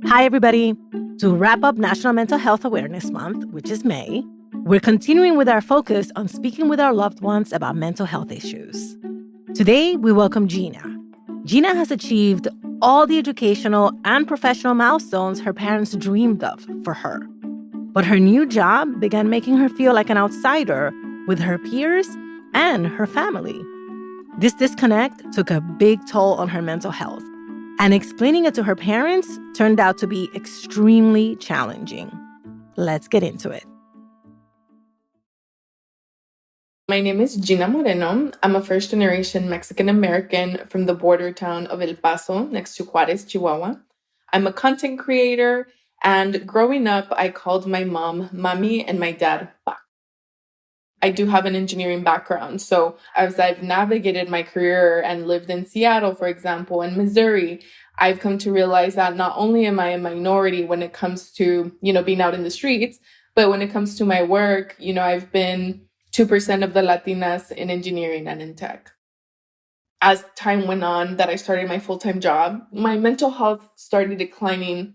Hi, everybody. To wrap up National Mental Health Awareness Month, which is May, we're continuing with our focus on speaking with our loved ones about mental health issues. Today, we welcome Gina. Gina has achieved all the educational and professional milestones her parents dreamed of for her. But her new job began making her feel like an outsider with her peers and her family. This disconnect took a big toll on her mental health, and explaining it to her parents turned out to be extremely challenging. Let's get into it. My name is Gina Moreno. I'm a first-generation Mexican-American from the border town of El Paso, next to Juarez, Chihuahua. I'm a content creator, and growing up, I called my mom Mamí and my dad Papí. I do have an engineering background, so as I've navigated my career and lived in Seattle, for example, and Missouri, I've come to realize that not only am I a minority when it comes to, being out in the streets, but when it comes to my work, I've been 2% of the Latinas in engineering and in tech. As time went on that I started my full-time job, my mental health started declining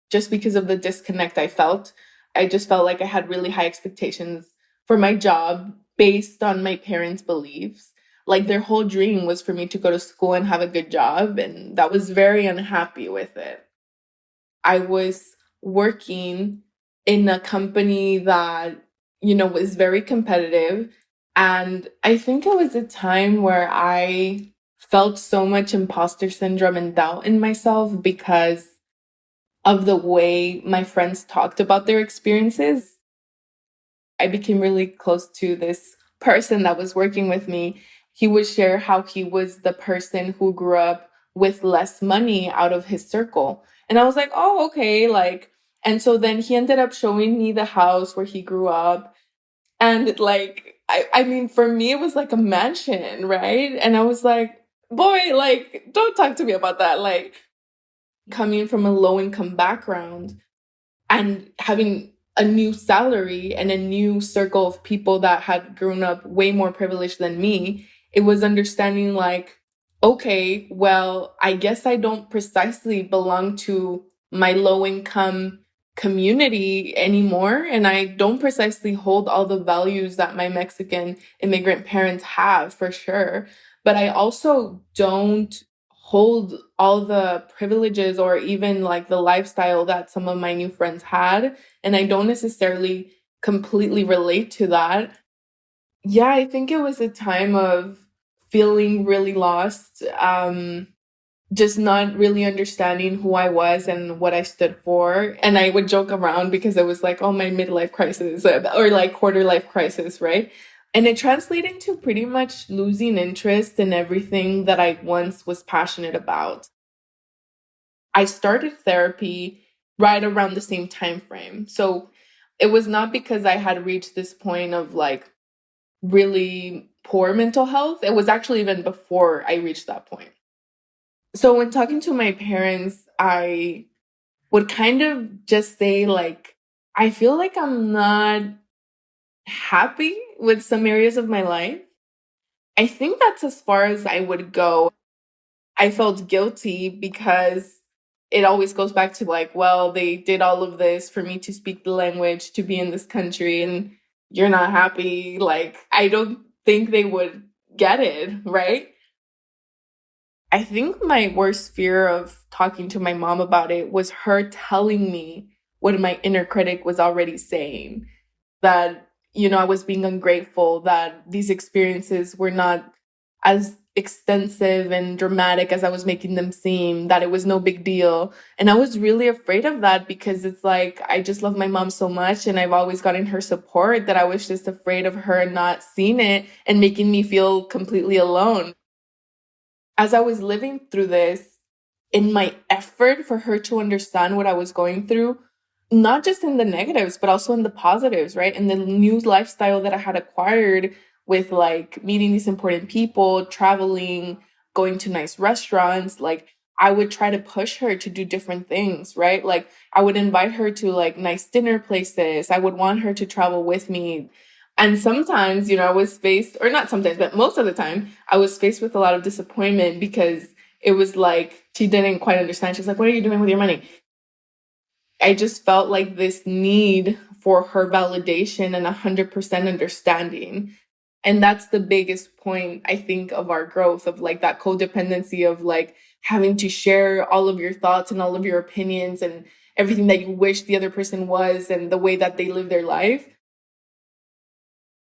just because of the disconnect I felt. I just felt like I had really high expectations for my job based on my parents' beliefs. Like their whole dream was for me to go to school and have a good job, and that was very unhappy with it. I was working in a company that, was very competitive. And I think it was a time where I felt so much imposter syndrome and doubt in myself because of the way my friends talked about their experiences. I became really close to this person that was working with me. He would share how he was the person who grew up with less money out of his circle. And I was like, oh, okay. And so then he ended up showing me the house where he grew up. And I mean, for me, it was like a mansion, right? And I was like, boy, don't talk to me about that. Coming from a low income background and having a new salary and a new circle of people that had grown up way more privileged than me, it was understanding okay, well, I guess I don't precisely belong to my low income community anymore. And I don't precisely hold all the values that my Mexican immigrant parents have, for sure. But I also don't hold all the privileges or even the lifestyle that some of my new friends had. And I don't necessarily completely relate to that. Yeah, I think it was a time of feeling really lost, just not really understanding who I was and what I stood for. And I would joke around because it was my midlife crisis or quarter life crisis, right? And it translated to pretty much losing interest in everything that I once was passionate about. I started therapy right around the same time frame. So it was not because I had reached this point of really poor mental health. It was actually even before I reached that point. So when talking to my parents, I would kind of just say I feel like I'm not happy with some areas of my life. I think that's as far as I would go. I felt guilty because it always goes back to well, they did all of this for me to speak the language, to be in this country, and you're not happy. I don't think they would get it, right? I think my worst fear of talking to my mom about it was her telling me what my inner critic was already saying. That, I was being ungrateful, that these experiences were not as extensive and dramatic as I was making them seem, that it was no big deal. And I was really afraid of that because it's I just love my mom so much and I've always gotten her support that I was just afraid of her not seeing it and making me feel completely alone. As I was living through this, in my effort for her to understand what I was going through, not just in the negatives, but also in the positives, right? And the new lifestyle that I had acquired with meeting these important people, traveling, going to nice restaurants, I would try to push her to do different things, right? I would invite her to nice dinner places. I would want her to travel with me. And sometimes, you know, I was faced, or not sometimes, but most of the time, I was faced with a lot of disappointment because it was like she didn't quite understand. She's like, what are you doing with your money? I just felt like this need for her validation and 100% understanding. And that's the biggest point, I think, of our growth, of like that codependency of like having to share all of your thoughts and all of your opinions and everything that you wish the other person was and the way that they live their life.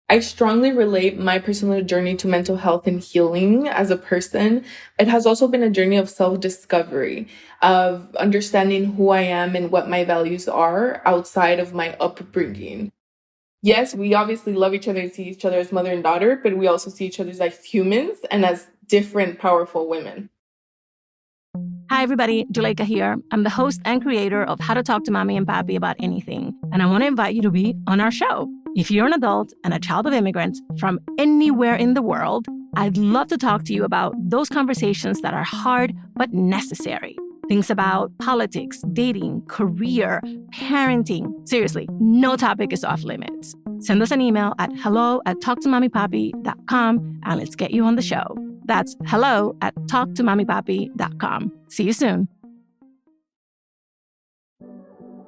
I strongly relate my personal journey to mental health and healing as a person. It has also been a journey of self-discovery, of understanding who I am and what my values are outside of my upbringing. Yes, we obviously love each other and see each other as mother and daughter, but we also see each other as humans and as different, powerful women. Hi, everybody. Juleyka here. I'm the host and creator of How to Talk to Mamí and Papí About Anything, and I want to invite you to be on our show. If you're an adult and a child of immigrants from anywhere in the world, I'd love to talk to you about those conversations that are hard but necessary. Things about politics, dating, career, parenting. Seriously, no topic is off limits. Send us an email at hello@talktomamipapi.com and let's get you on the show. That's hello@talktomamipapi.com. See you soon.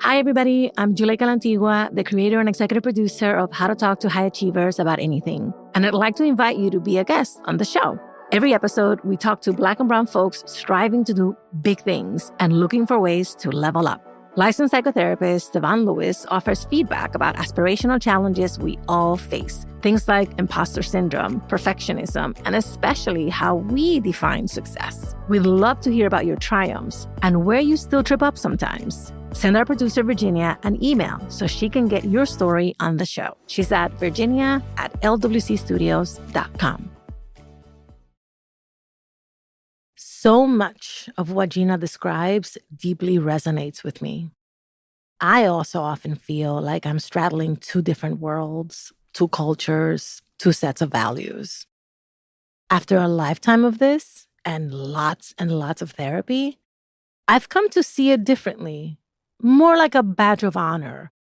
Hi, everybody. I'm Juleyka Lantigua, the creator and executive producer of How to Talk to High Achievers About Anything. And I'd like to invite you to be a guest on the show. Every episode, we talk to Black and brown folks striving to do big things and looking for ways to level up. Licensed psychotherapist Devon Lewis offers feedback about aspirational challenges we all face. Things like imposter syndrome, perfectionism, and especially how we define success. We'd love to hear about your triumphs and where you still trip up sometimes. Send our producer, Virginia, an email so she can get your story on the show. She's at virginia@lwcstudios.com. So much of what Gina describes deeply resonates with me. I also often feel like I'm straddling two different worlds, two cultures, two sets of values. After a lifetime of this and lots of therapy, I've come to see it differently, more like a badge of honor.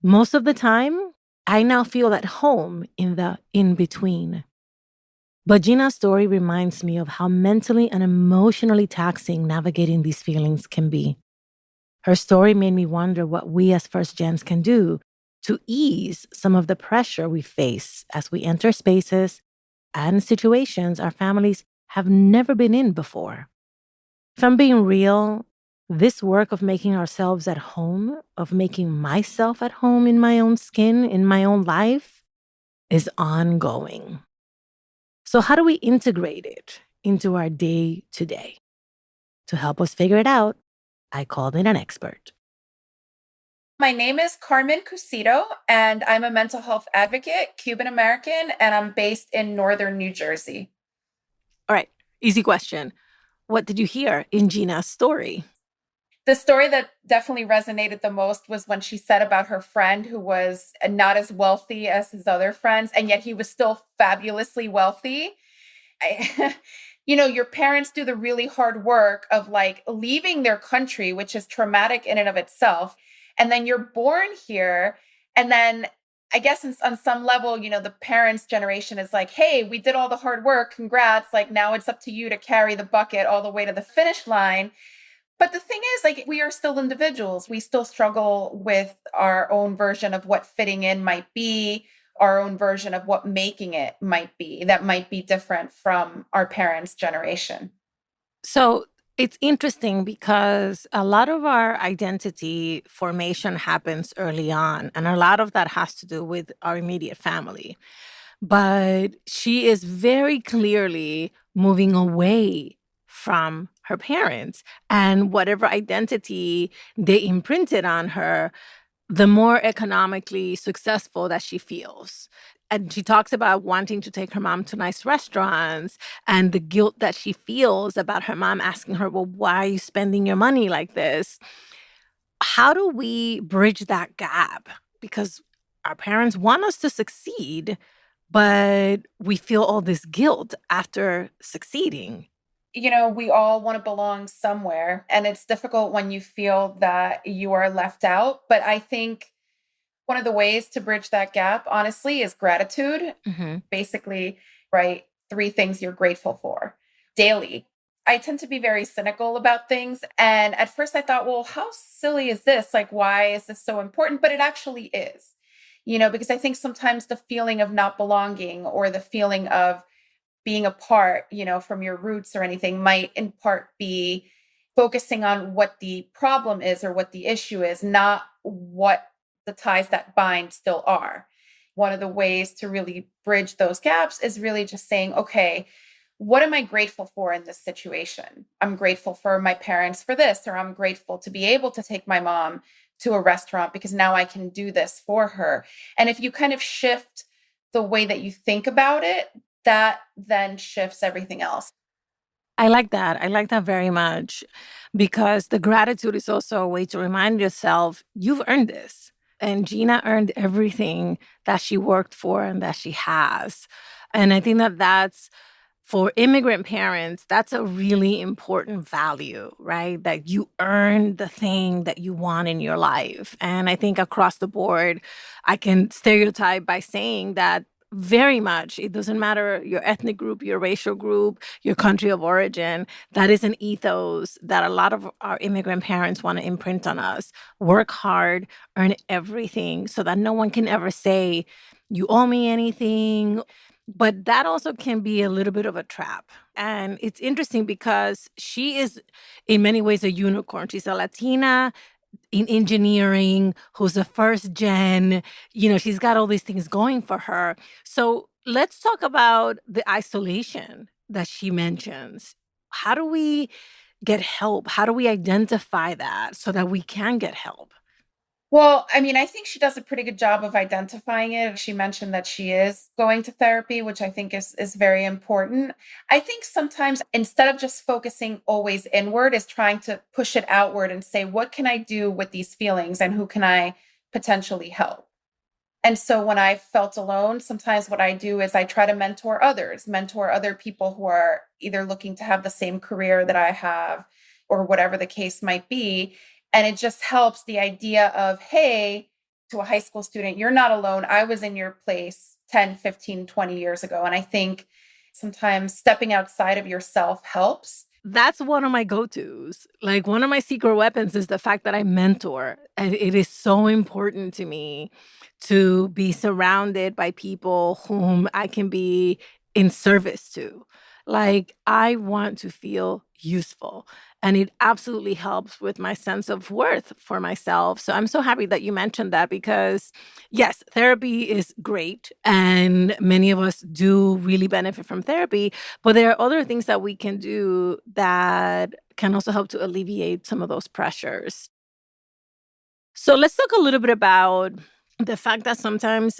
Most of the time, I now feel at home in the in-between. But Gina's story reminds me of how mentally and emotionally taxing navigating these feelings can be. Her story made me wonder what we as first gens can do to ease some of the pressure we face as we enter spaces and situations our families have never been in before. If I'm being real, this work of making ourselves at home, of making myself at home in my own skin, in my own life, is ongoing. So how do we integrate it into our day-to-day? To help us figure it out, I called in an expert. My name is Carmen Cusido, and I'm a mental health advocate, Cuban-American, and I'm based in northern New Jersey. All right, easy question. What did you hear in Gina's story? The story that definitely resonated the most was when she said about her friend who was not as wealthy as his other friends, and yet he was still fabulously wealthy. Your parents do the really hard work of like leaving their country, which is traumatic in and of itself. And then you're born here. And then I guess on some level, the parents' generation is like, hey, we did all the hard work. Congrats. Like now it's up to you to carry the bucket all the way to the finish line. But the thing is, like, we are still individuals. We still struggle with our own version of what fitting in might be, our own version of what making it might be, that might be different from our parents' generation. So it's interesting because a lot of our identity formation happens early on, and a lot of that has to do with our immediate family. But she is very clearly moving away from her parents, and whatever identity they imprinted on her, the more economically successful that she feels. And she talks about wanting to take her mom to nice restaurants and the guilt that she feels about her mom asking her, well, why are you spending your money like this? How do we bridge that gap? Because our parents want us to succeed, but we feel all this guilt after succeeding. We all want to belong somewhere, and it's difficult when you feel that you are left out. But I think One of the ways to bridge that gap, honestly, is gratitude. Basically, write 3 things you're grateful for daily. I tend to be very cynical about things. And at first I thought, well, how silly is this? Like, why is this so important? But it actually is, because I think sometimes the feeling of not belonging or the feeling of being apart, from your roots or anything might in part be focusing on what the problem is or what the issue is, not what the ties that bind still are. One of the ways to really bridge those gaps is really just saying, okay, what am I grateful for in this situation? I'm grateful for my parents for this, or I'm grateful to be able to take my mom to a restaurant because now I can do this for her. And if you kind of shift the way that you think about it, that then shifts everything else. I like that. I like that very much because the gratitude is also a way to remind yourself you've earned this. And Gina earned everything that she worked for and that she has. And I think that that's, for immigrant parents, that's a really important value, right? That you earn the thing that you want in your life. And I think across the board, I can stereotype by saying that very much, it doesn't matter your ethnic group, your racial group, your country of origin, that is an ethos that a lot of our immigrant parents want to imprint on us. Work hard, earn everything so that no one can ever say, you owe me anything. But that also can be a little bit of a trap. And it's interesting because she is in many ways a unicorn. She's a Latina in engineering who's a first gen. She's got all these things going for her. So let's talk about the isolation that she mentions. How do we get help? How do we identify that so that we can get help? Well, I think she does a pretty good job of identifying it. She mentioned that she is going to therapy, which I think is very important. I think sometimes instead of just focusing always inward is trying to push it outward and say, what can I do with these feelings and who can I potentially help? And so when I felt alone, sometimes what I do is I try to mentor other people who are either looking to have the same career that I have or whatever the case might be. And it just helps the idea of, hey, to a high school student, you're not alone. I was in your place 10, 15, 20 years ago. And I think sometimes stepping outside of yourself helps. That's one of my go-tos. Like, one of my secret weapons is the fact that I mentor. And it is so important to me to be surrounded by people whom I can be in service to. Like, I want to feel useful. And it absolutely helps with my sense of worth for myself. So I'm so happy that you mentioned that because, yes, therapy is great. And many of us do really benefit from therapy. But there are other things that we can do that can also help to alleviate some of those pressures. So let's talk a little bit about the fact that sometimes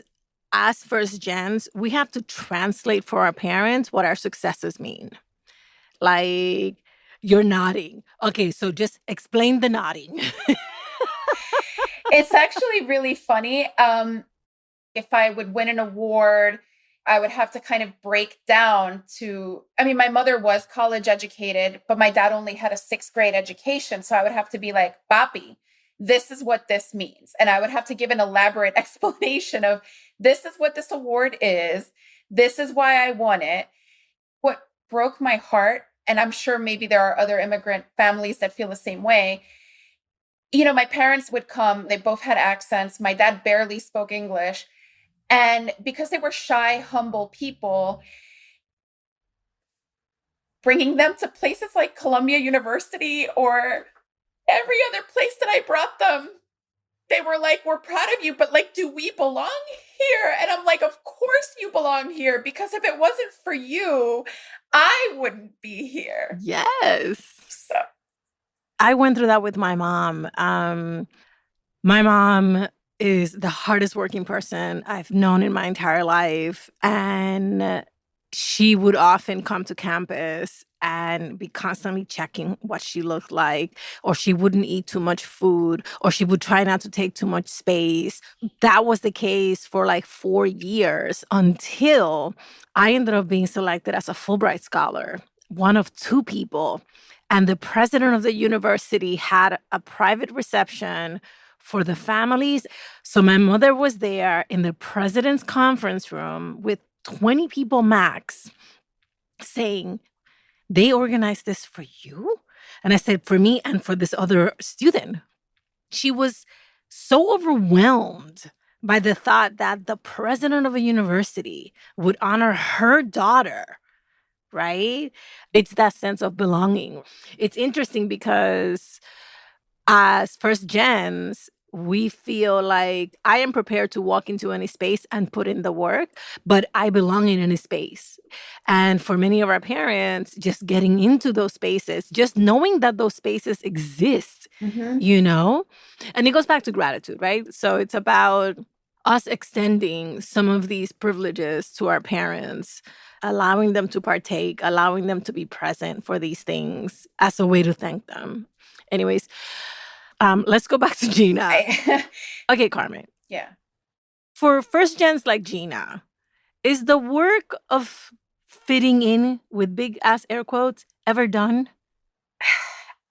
as first gens, we have to translate for our parents what our successes mean. Like, you're nodding. Okay, so just explain the nodding. It's actually really funny. If I would win an award, I would have to kind of break down to, my mother was college educated, but my dad only had a 6th grade education. So I would have to be like, Papí, this is what this means. And I would have to give an elaborate explanation of this is what this award is. This is why I won it. What broke my heart, and I'm sure maybe there are other immigrant families that feel the same way. My parents would come, they both had accents. My dad barely spoke English. And because they were shy, humble people, bringing them to places like Columbia University or every other place that I brought them, they were like, we're proud of you, but like, do we belong here? And I'm like, of course you belong here, because if it wasn't for you, I wouldn't be here. Yes. So I went through that with my mom. My mom is the hardest working person I've known in my entire life. And she would often come to campus and be constantly checking what she looked like, or she wouldn't eat too much food, or she would try not to take too much space. That was the case for like 4 years until I ended up being selected as a Fulbright scholar, one of 2 people. And the president of the university had a private reception for the families. So my mother was there in the president's conference room with 20 people max saying, they organized this for you? And I said, for me and for this other student. She was so overwhelmed by the thought that the president of a university would honor her daughter, right? It's that sense of belonging. It's interesting because as first gens, we feel like I am prepared to walk into any space and put in the work, but I belong in any space. And for many of our parents, just getting into those spaces, just knowing that those spaces exist, you know? And it goes back to gratitude, right? So it's about us extending some of these privileges to our parents, allowing them to partake, allowing them to be present for these things as a way to thank them. Anyways, let's go back to Gina. Okay, Carmen. Yeah. For first gens like Gina, is the work of fitting in with big ass air quotes ever done?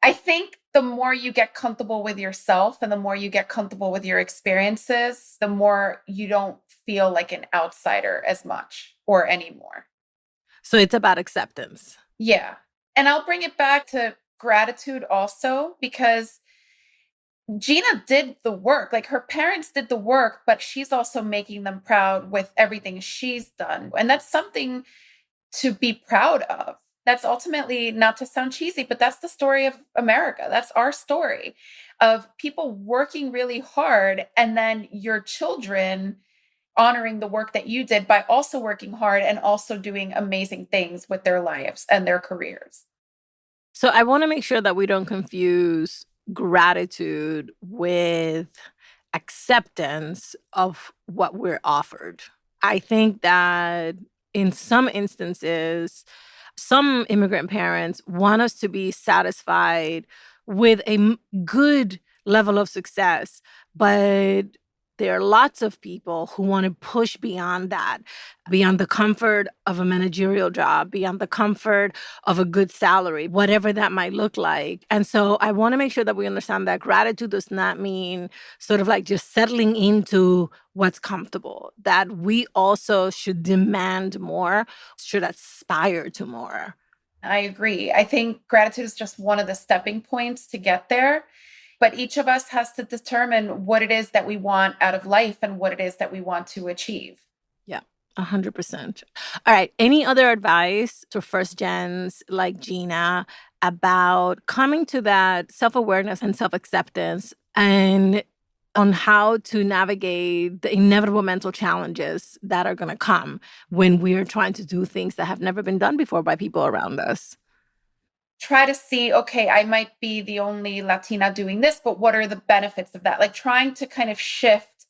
I think the more you get comfortable with yourself and the more you get comfortable with your experiences, the more you don't feel like an outsider as much or anymore. So it's about acceptance. Yeah. And I'll bring it back to gratitude also, because Gina did the work. Like, her parents did the work, but she's also making them proud with everything she's done. And that's something to be proud of. That's ultimately, not to sound cheesy, but that's the story of America. That's our story of people working really hard and then your children honoring the work that you did by also working hard and also doing amazing things with their lives and their careers. So I want to make sure that we don't confuse gratitude with acceptance of what we're offered. I think that in some instances, some immigrant parents want us to be satisfied with a good level of success, but there are lots of people who want to push beyond that, beyond the comfort of a managerial job, beyond the comfort of a good salary, whatever that might look like. And so I want to make sure that we understand that gratitude does not mean sort of like just settling into what's comfortable, that we also should demand more, should aspire to more. I agree. I think gratitude is just one of the stepping points to get there. But each of us has to determine what it is that we want out of life and what it is that we want to achieve. Yeah, 100%. All right. Any other advice to first gens like Gina about coming to that self-awareness and self-acceptance and on how to navigate the inevitable mental challenges that are going to come when we're trying to do things that have never been done before by people around us? Try to see, okay, I might be the only Latina doing this, but what are the benefits of that? Like, trying to kind of shift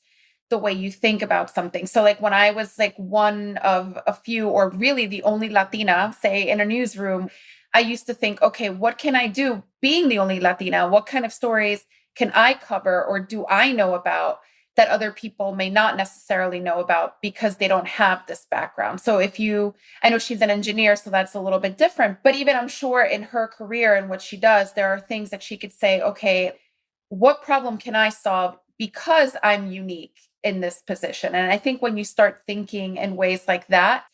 the way you think about something. So like when I was like one of a few, or really the only Latina, say in a newsroom, I used to think, okay, what can I do being the only Latina? What kind of stories can I cover or do I know about that other people may not necessarily know about because they don't have this background? So I know she's an engineer, so that's a little bit different, but even I'm sure in her career and what she does, there are things that she could say, okay, what problem can I solve because I'm unique in this position? And I think when you start thinking in ways like that,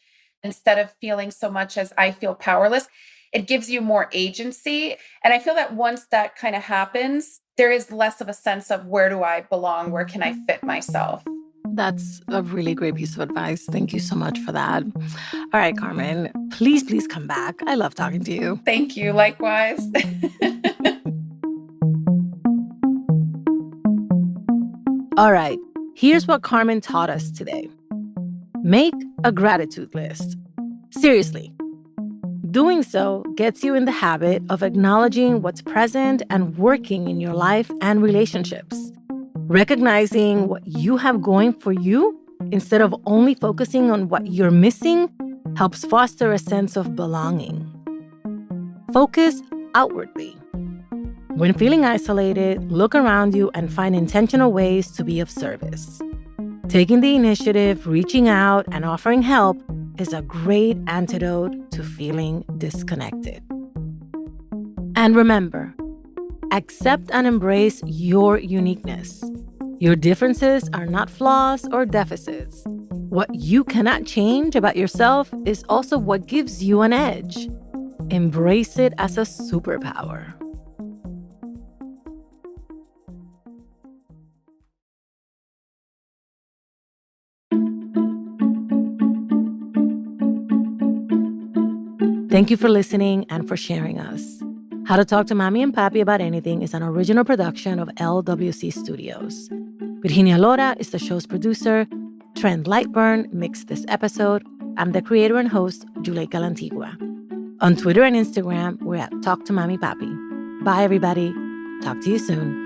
instead of feeling so much as I feel powerless, it gives you more agency. And I feel that once that kind of happens, there is less of a sense of where do I belong? Where can I fit myself? That's a really great piece of advice. Thank you so much for that. All right, Carmen, please come back. I love talking to you. Thank you. Likewise. All right, here's what Carmen taught us today. Make a gratitude list. Seriously. Doing so gets you in the habit of acknowledging what's present and working in your life and relationships. Recognizing what you have going for you instead of only focusing on what you're missing helps foster a sense of belonging. Focus outwardly. When feeling isolated, look around you and find intentional ways to be of service. Taking the initiative, reaching out, and offering help is a great antidote to feeling disconnected. And remember, Accept and embrace your uniqueness. Your differences are not flaws or deficits. What you cannot change about yourself is also what gives you an edge. Embrace it as a superpower. Thank you for listening and for sharing us. How to Talk to Mamí and Papí About Anything is an original production of LWC Studios. Virginia Lora is the show's producer. Trent Lightburn mixed this episode. I'm the creator and host, Juleyka Lantigua. On Twitter and Instagram, we're at Talk to Mamí Papí. Bye, everybody. Talk to you soon.